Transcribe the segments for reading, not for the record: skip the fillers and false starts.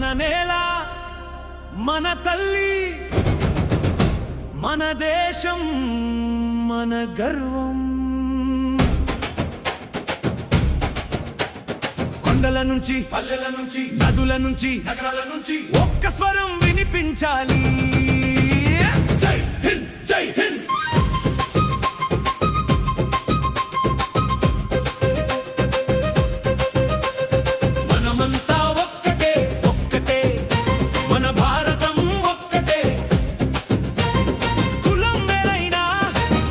మన నేల మన తల్లి మన దేశం మన గర్వం. కొండల నుంచి పల్లెల నుంచి నదుల నుంచి నగరాల నుంచి ఒక్క స్వరం వినిపించాలి. జై హింద్ జై హింద్. మనమంతా ఒక్కటే ఒక్కటే మన భారతం ఒక్కటే. కులం వేరైనా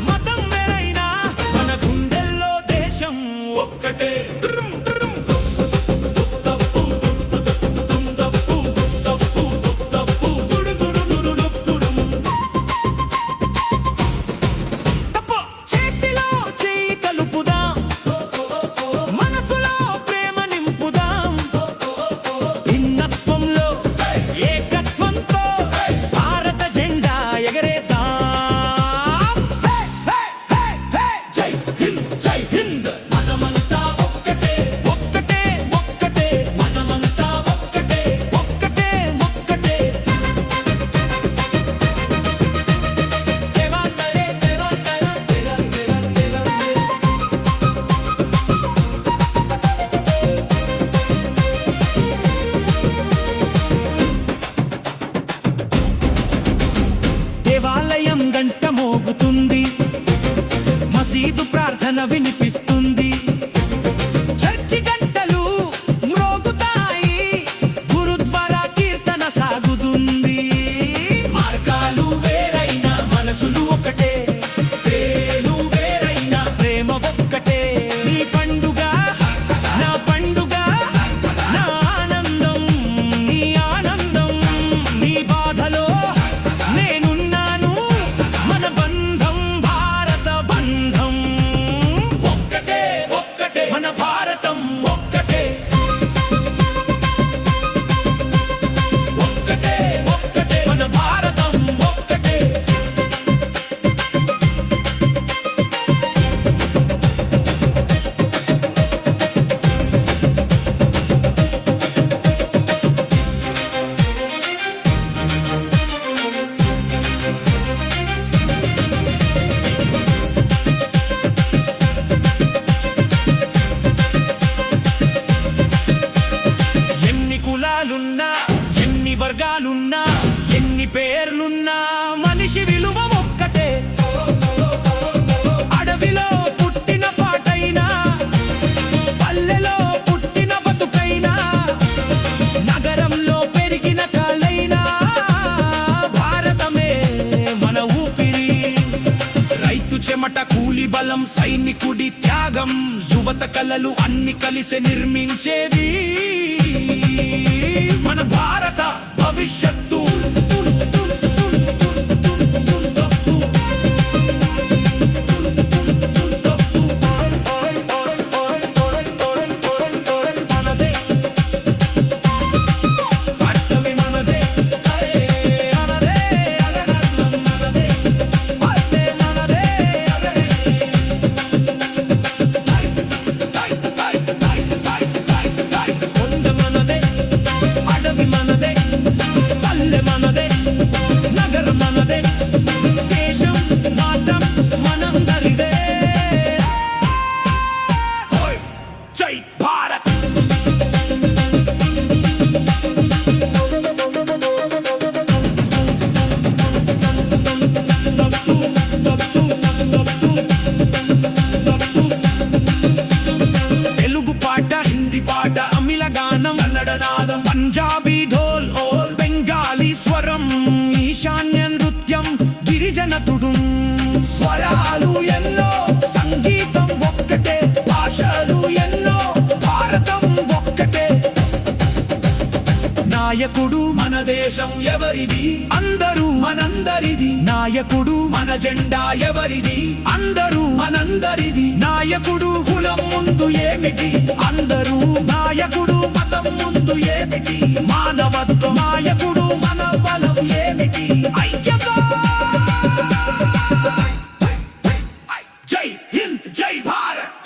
మతం వేరైనా మన గుండెల్లో దేశం ఒక్కటే. దేవాలయం గంట మోగుతుంది, మసీదు ప్రార్థన వినిపిస్తుంది, చర్చి గంటలు మ్రోగుతాయి, గురుద్వారా కీర్తన సాగుతుంది. మార్గాలు వేరైనా మనసులు ఒకటే, పేరు వేరైనా ప్రేమ ఒక్కటే. నీ పండుగ నా పండుగ, నా ఆనందం నీ ఆనందం, నీ బాధలో ఎన్ని వర్గాలున్నా ఎన్ని పేర్లున్నా మనిషి విలువ ఒక్కటే. అడవిలో పుట్టిన పాటైనా పల్లెలో పుట్టిన బతుకైనా నగరంలో పెరిగిన కాలైనా భారతమే మన ఊపిరి. రైతు చెమట కూలి బలం సైనికుడి త్యాగం యువత కలలు అన్ని కలిసి నిర్మించేది మన భారత భవిష్యత్తు. పంజాబీ ఢోల్ ఓల్ బెంగాలీ స్వరం ఈశాన్య నృత్యం గిరిజన తుడుం. స్వరాలు ఎన్నో సంగీతం ఒక్కటే, భాషలు ఎన్నో భారతం ఒక్కటే. నాయకుడు మన దేశం ఎవరిది, అందరూ మనందరిది. నాయకుడు మన జెండా ఎవరిది, అందరూ మనందరిది. నాయకుడు కులం ముందు ఏమిటి, అందరూ. నాయకుడు మతం ముందు ఏమిటి, మానవత్వం. నాయకుడు మన బలం ఏమిటి, ఐక్యత. జై హింద్ జై భారత్.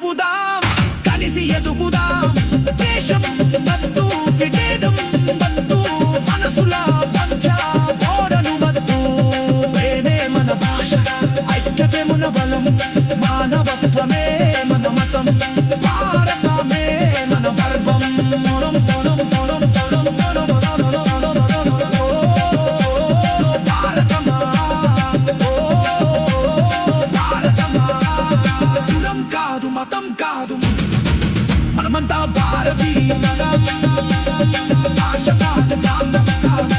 నడుపుదాం, కలిసి ఎదుగుదాం. దేశం వద్దు, విభేదం వద్దు, మనసుల మధ్య గోడలు వద్దు. ప్రేమే మన భాష, ఐక్యతే మన బలం, మానవత్వమే మన మతం, భారతమే మన గర్వం. మతం కాదు, మనమంతా భారతీయులం. భాష కాదు, ప్రాంతం కాదు,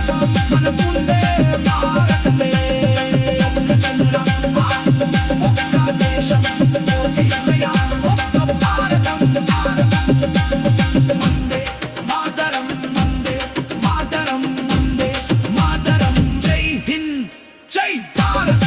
మనకుండే భారతమే. ఒక్క చంద్రం, ఒక్క దేశం, ఒక్క హృదయం, ఒక్క భారతం. వందే మాతరం, వందే మాతరం, వందే మాతరం. జై హింద్, జై భారత్.